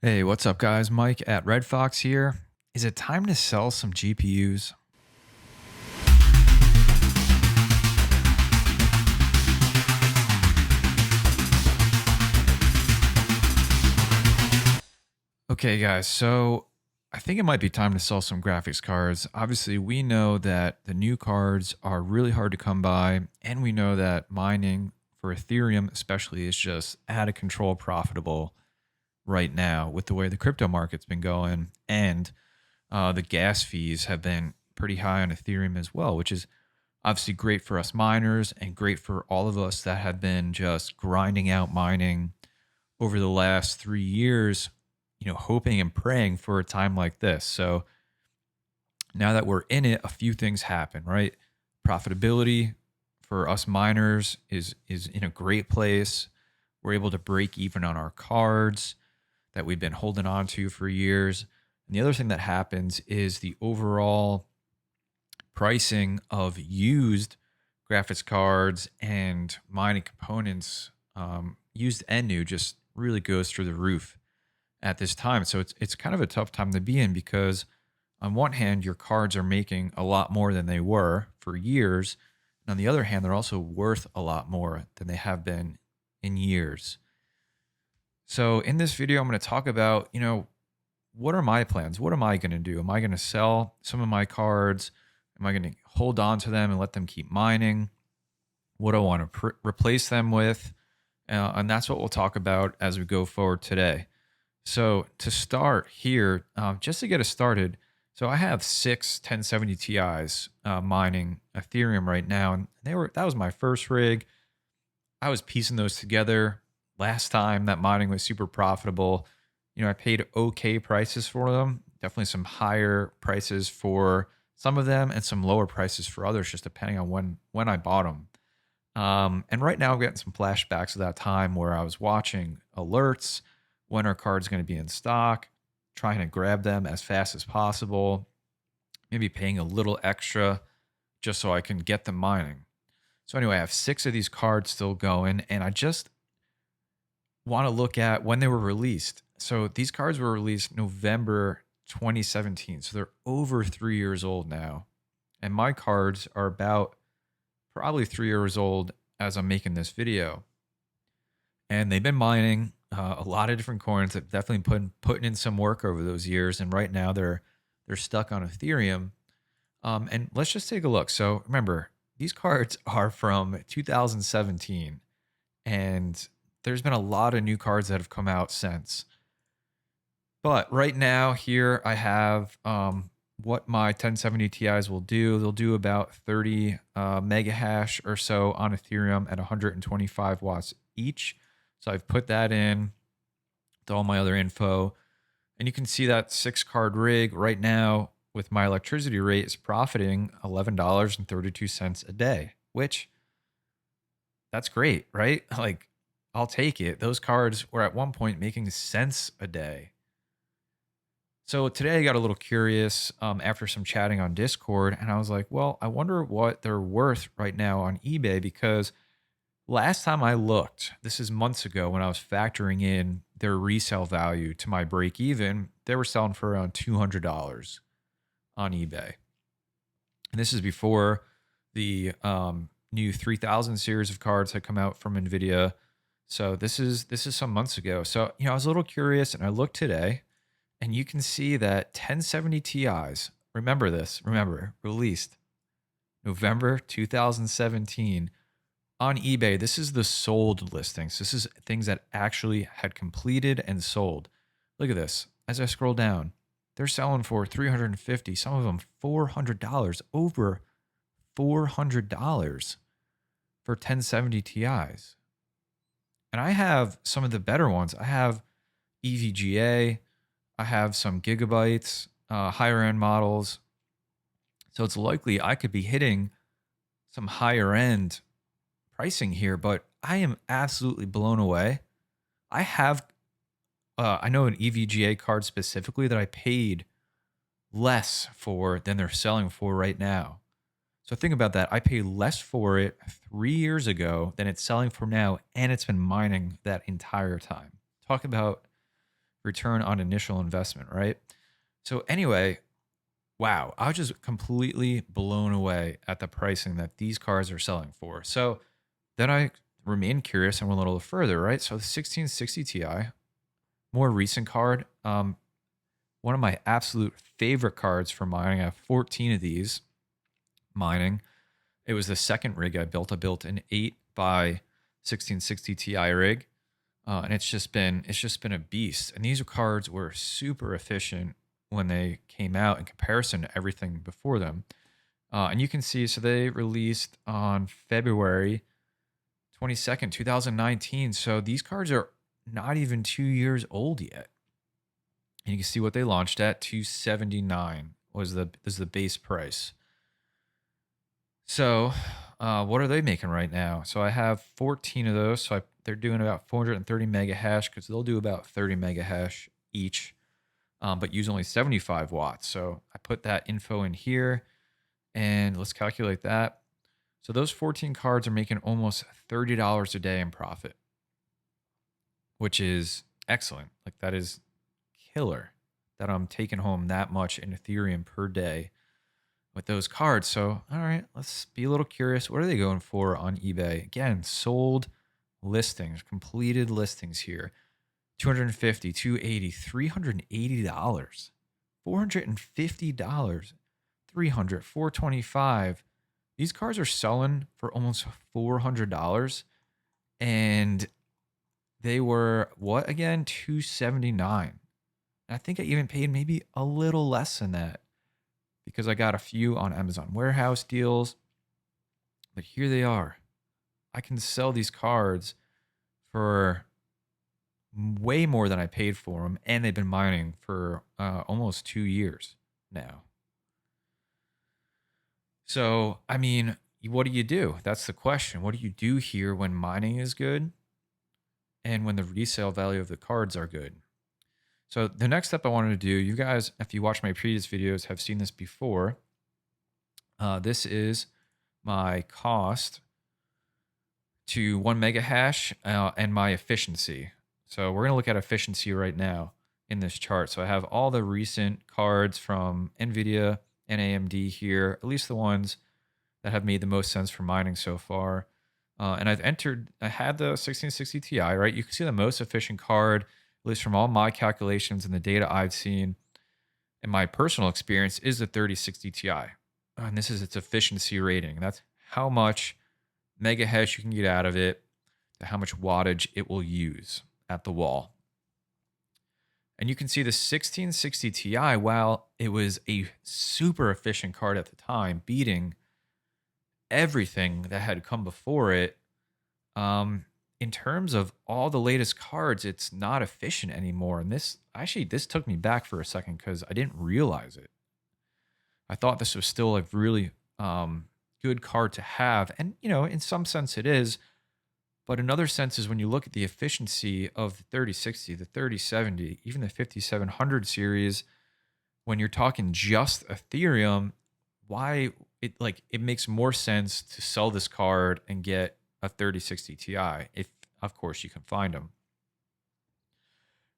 Hey, what's up, guys? Mike at Red Fox here. Is it time to sell some GPUs? Okay, guys, so I think it might be time to sell some graphics cards. Obviously, we know that the new cards are really hard to come by, and we know that mining for Ethereum, especially, is just out of control profitable right now with the way the crypto market's been going. And the gas fees have been pretty high on Ethereum as well, which is obviously great for us miners and great for all of us that have been just grinding out mining over the last 3 years, hoping and praying for a time like this. So now that we're in it, a few things happen, right? Profitability for us miners is in a great place. We're able to break even on our cards that we've been holding on to for years. And the other thing that happens is the overall pricing of used graphics cards and mining components, used and new, just really goes through the roof at this time. So it's kind of a tough time to be in because on one hand, your cards are making a lot more than they were for years. And on the other hand, they're also worth a lot more than they have been in years. So in this video, I'm going to talk about, what are my plans? What am I going to do? Am I going to sell some of my cards? Am I going to hold on to them and let them keep mining? What do I want to replace them with? And that's what we'll talk about as we go forward today. So to start here, just to get us started, so I have six 1070 Ti's mining Ethereum right now, and that was my first rig. I was piecing those together last time that mining was super profitable. I paid okay prices for them, definitely some higher prices for some of them and some lower prices for others, just depending on when I bought them. And right now I'm getting some flashbacks of that time where I was watching alerts, when our card's going to be in stock, trying to grab them as fast as possible, maybe paying a little extra just so I can get them mining. So anyway, I have six of these cards still going, and I just want to look at when they were released. So these cards were released November 2017. So they're over 3 years old now. And my cards are about probably 3 years old as I'm making this video. And they've been mining a lot of different coins. They've definitely putting in some work over those years. And right now they're stuck on Ethereum. And let's just take a look. So remember, these cards are from 2017, and there's been a lot of new cards that have come out since. But right now here I have what my 1070 Ti's will do. They'll do about 30 mega hash or so on Ethereum at 125 watts each. So I've put that in with all my other info. And you can see that 6 card rig right now with my electricity rate is profiting $11.32 a day, which that's great, right? Like, I'll take it. Those cards were at one point making cents a day. So today I got a little curious after some chatting on Discord, and I was like, well, I wonder what they're worth right now on eBay, because last time I looked, this is months ago when I was factoring in their resale value to my break even, they were selling for around $200 on eBay. And this is before the new 3000 series of cards had come out from NVIDIA. So this is some months ago. So, I was a little curious, and I looked today, and you can see that 1070 Ti's, remember, released November 2017 on eBay. This is the sold listings. This is things that actually had completed and sold. Look at this. As I scroll down, they're selling for $350, some of them $400, over $400 for 1070 Ti's. And I have some of the better ones. I have EVGA. I have some gigabytes, higher end models. So it's likely I could be hitting some higher end pricing here, but I am absolutely blown away. I have, I know an EVGA card specifically that I paid less for than they're selling for right now. So think about that. I paid less for it 3 years ago than it's selling for now, and it's been mining that entire time. Talk about return on initial investment, right? So anyway, wow, I was just completely blown away at the pricing that these cars are selling for. So then I remained curious and went a little further, right? So the 1660 Ti, more recent card, one of my absolute favorite cards for mining. I have 14 of these mining. It was the second rig I built. I built an 8 by 1660 Ti rig, and it's just been a beast. And these cards were super efficient when they came out in comparison to everything before them. And you can see, so they released on February 22nd, 2019. So these cards are not even 2 years old yet. And you can see what they launched at. 279 was the base price. So what are they making right now? So I have 14 of those. So they're doing about 430 mega hash because they'll do about 30 mega hash each, but use only 75 watts. So I put that info in here and let's calculate that. So those 14 cards are making almost $30 a day in profit, which is excellent. Like that is killer that I'm taking home that much in Ethereum per day with those cards. So, all right, let's be a little curious. What are they going for on eBay? Again, sold listings, completed listings here. 250, 280, $380, $450, 300, 425. These cars are selling for almost $400 and they were what again? 279. I think I even paid maybe a little less than that because I got a few on Amazon warehouse deals. But here they are. I can sell these cards for way more than I paid for them, and they've been mining for almost 2 years now. So, I mean, what do you do? That's the question. What do you do here when mining is good and when the resale value of the cards are good? So, the next step I wanted to do, you guys, if you watch my previous videos, have seen this before. This is my cost to 1 mega hash and my efficiency. So we're going to look at efficiency right now in this chart. So I have all the recent cards from NVIDIA and AMD here, at least the ones that have made the most sense for mining so far. And I had the 1660 Ti, right? You can see the most efficient card, at least from all my calculations and the data I've seen and my personal experience, is the 3060 Ti. And this is its efficiency rating. That's how much mega hash you can get out of it, to how much wattage it will use at the wall. And you can see the 1660 Ti, while it was a super efficient card at the time, beating everything that had come before it, in terms of all the latest cards, it's not efficient anymore. And this took me back for a second because I didn't realize it. I thought this was still a really good card to have. And, in some sense it is. But another sense is when you look at the efficiency of the 3060, the 3070, even the 5700 series, when you're talking just Ethereum, why it makes more sense to sell this card and get a 3060 Ti if, of course, you can find them.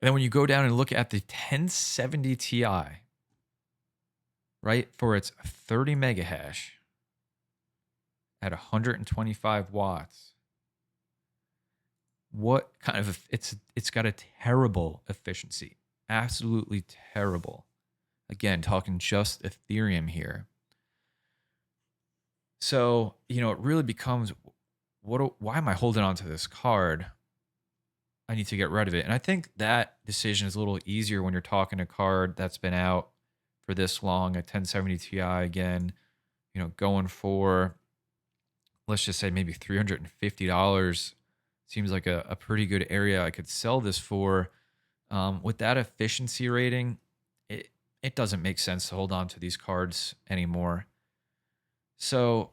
And then when you go down and look at the 1070 Ti, right, for its 30 mega hash at 125 watts, what kind of it's got a terrible efficiency, absolutely terrible. Again, talking just Ethereum here. So, it really becomes why am I holding on to this card? I need to get rid of it. And I think that decision is a little easier when you're talking a card that's been out for this long, a 1070 Ti again, going for, let's just say maybe $350 seems like a pretty good area I could sell this for. With that efficiency rating, it doesn't make sense to hold on to these cards anymore. So,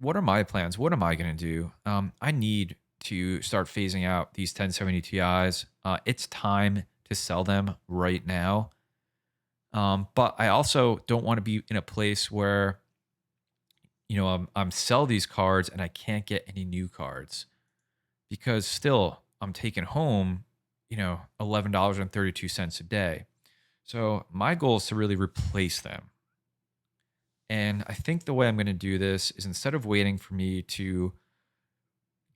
what are my plans? What am I going to do? I need to start phasing out these 1070 Ti's. It's time to sell them right now. But I also don't want to be in a place where, I'm sell these cards and I can't get any new cards, because still I'm taking home $11.32 a day. So my goal is to really replace them. And I think the way I'm going to do this is instead of waiting for me to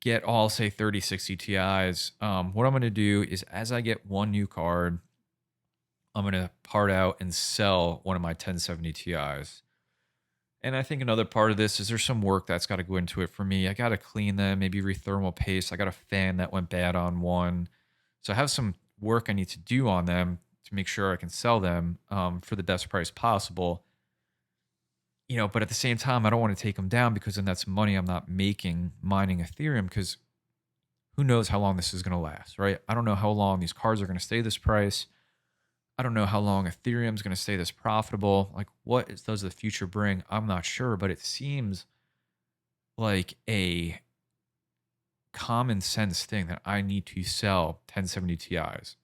get all, say, 3060 Ti's, what I'm going to do is as I get one new card, I'm going to part out and sell one of my 1070 Ti's. And I think another part of this is there's some work that's got to go into it for me. I got to clean them, maybe rethermal paste. I got a fan that went bad on one. So I have some work I need to do on them to make sure I can sell them for the best price possible. But at the same time, I don't want to take them down because then that's money I'm not making mining Ethereum because who knows how long this is going to last, right? I don't know how long these cards are going to stay this price. I don't know how long Ethereum is going to stay this profitable. Like, does the future bring? I'm not sure, but it seems like a common sense thing that I need to sell 1070 Ti's.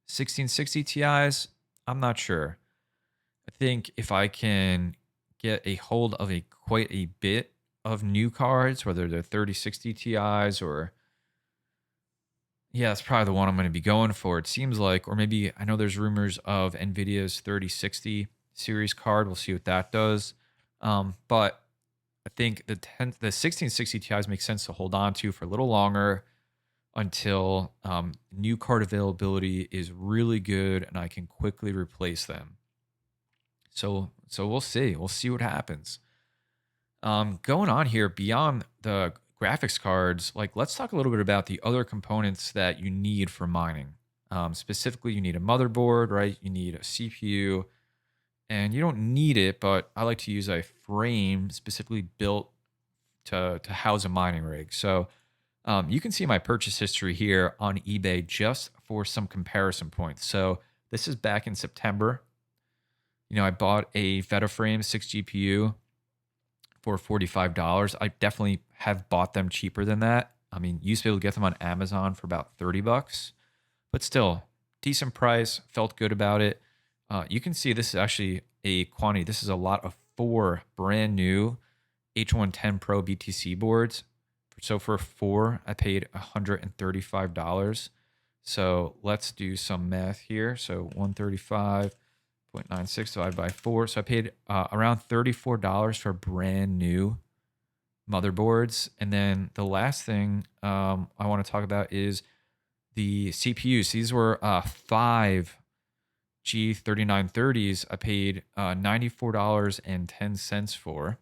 1660 Ti's, I'm not sure. I think if I can get a hold of quite a bit of new cards, whether they're 3060 Ti's or yeah, that's probably the one I'm going to be going for. It seems like, or maybe I know there's rumors of Nvidia's 3060 series card. We'll see what that does. But I think the 1660 Ti's make sense to hold on to for a little longer until new card availability is really good and I can quickly replace them. So we'll see. We'll see what happens. Going on here beyond the graphics cards, like let's talk a little bit about the other components that you need for mining. Specifically, you need a motherboard, right? You need a CPU, and you don't need it, but I like to use a frame specifically built to house a mining rig. So you can see my purchase history here on eBay just for some comparison points. So this is back in September. I bought a VetaFrame 6 GPU for $45. I definitely have bought them cheaper than that. I mean, you used to be able to get them on Amazon for about $30, but still decent price. Felt good about it. You can see this is actually a quantity. This is a lot of 4 brand new H110 Pro BTC boards. So for 4, I paid $135. So let's do some math here. So 135.96 divided by 4. So I paid around $34 for brand new motherboards. And then the last thing I want to talk about is the CPUs. These were 5 G3930s. I paid $94.10 for.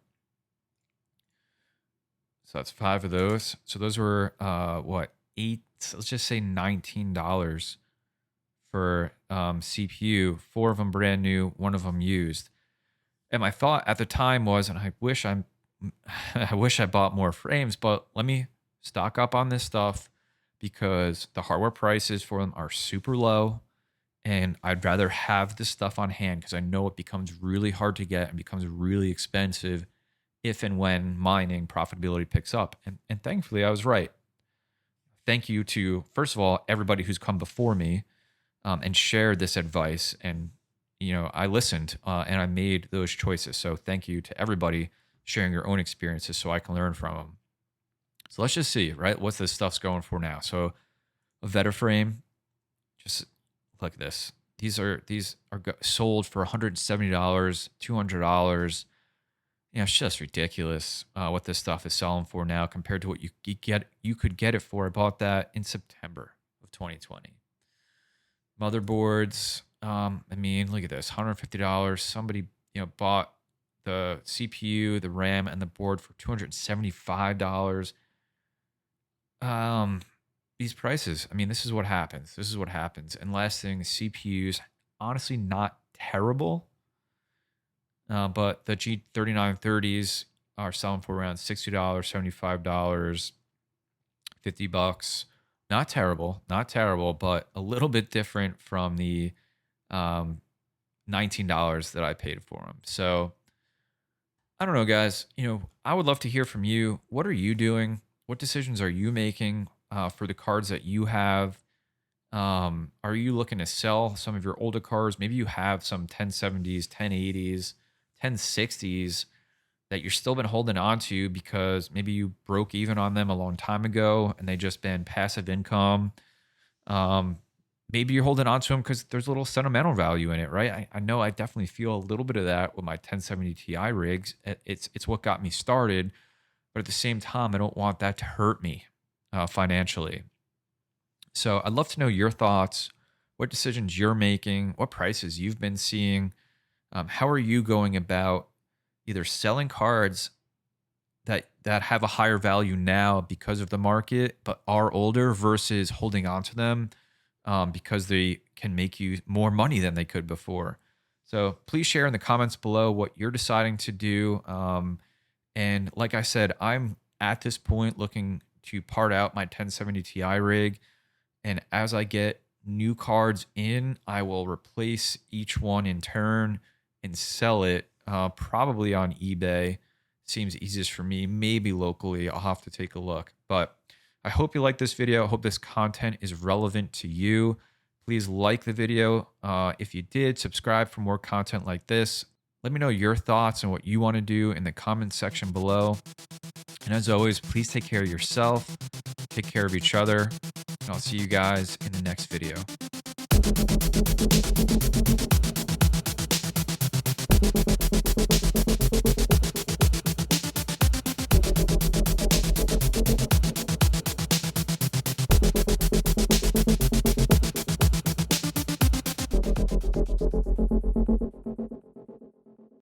So that's 5 of those. So those were what, 8? Let's just say $19 for CPU. 4 of them brand new, 1 of them used. And my thought at the time was, and I wish I bought more frames, but let me stock up on this stuff because the hardware prices for them are super low. And I'd rather have this stuff on hand because I know it becomes really hard to get and becomes really expensive if and when mining profitability picks up. And thankfully, I was right. Thank you to, first of all, everybody who's come before me and shared this advice. And, I listened and I made those choices. So thank you to everybody sharing your own experiences so I can learn from them. So let's just see, right? What this stuff's going for now. So a VetaFrame, just look at this. These are sold for $170, $200. It's just ridiculous what this stuff is selling for now compared to what you could get it for. I bought that in September of 2020. Motherboards, look at this, $150. Somebody, bought the CPU, the RAM, and the board for $275. These prices, this is what happens. And last thing, CPUs, honestly, not terrible. But the G3930s are selling for around $60, $75, $50. Not terrible, but a little bit different from the $19 that I paid for them. So I don't know, guys. I would love to hear from you. What are you doing? What decisions are you making for the cards that you have? Are you looking to sell some of your older cards? Maybe you have some 1070s, 1080s, 1060s that you're still been holding on to because maybe you broke even on them a long time ago and they just been passive income. Um, Maybe you're holding on to them because there's a little sentimental value in it, right? I know I definitely feel a little bit of that with my 1070 Ti rigs. It's what got me started, but at the same time, I don't want that to hurt me financially. So I'd love to know your thoughts, what decisions you're making, what prices you've been seeing. How are you going about either selling cards that have a higher value now because of the market, but are older versus holding on to them because they can make you more money than they could before. So please share in the comments below what you're deciding to do. And like I said, I'm at this point looking to part out my 1070 Ti rig. And as I get new cards in, I will replace each one in turn and sell it probably on eBay. Seems easiest for me, maybe locally. I'll have to take a look. But I hope you like this video. I hope this content is relevant to you. Please like the video. If you did, subscribe for more content like this. Let me know your thoughts and what you want to do in the comments section below. And as always, please take care of yourself, take care of each other, and I'll see you guys in the next video.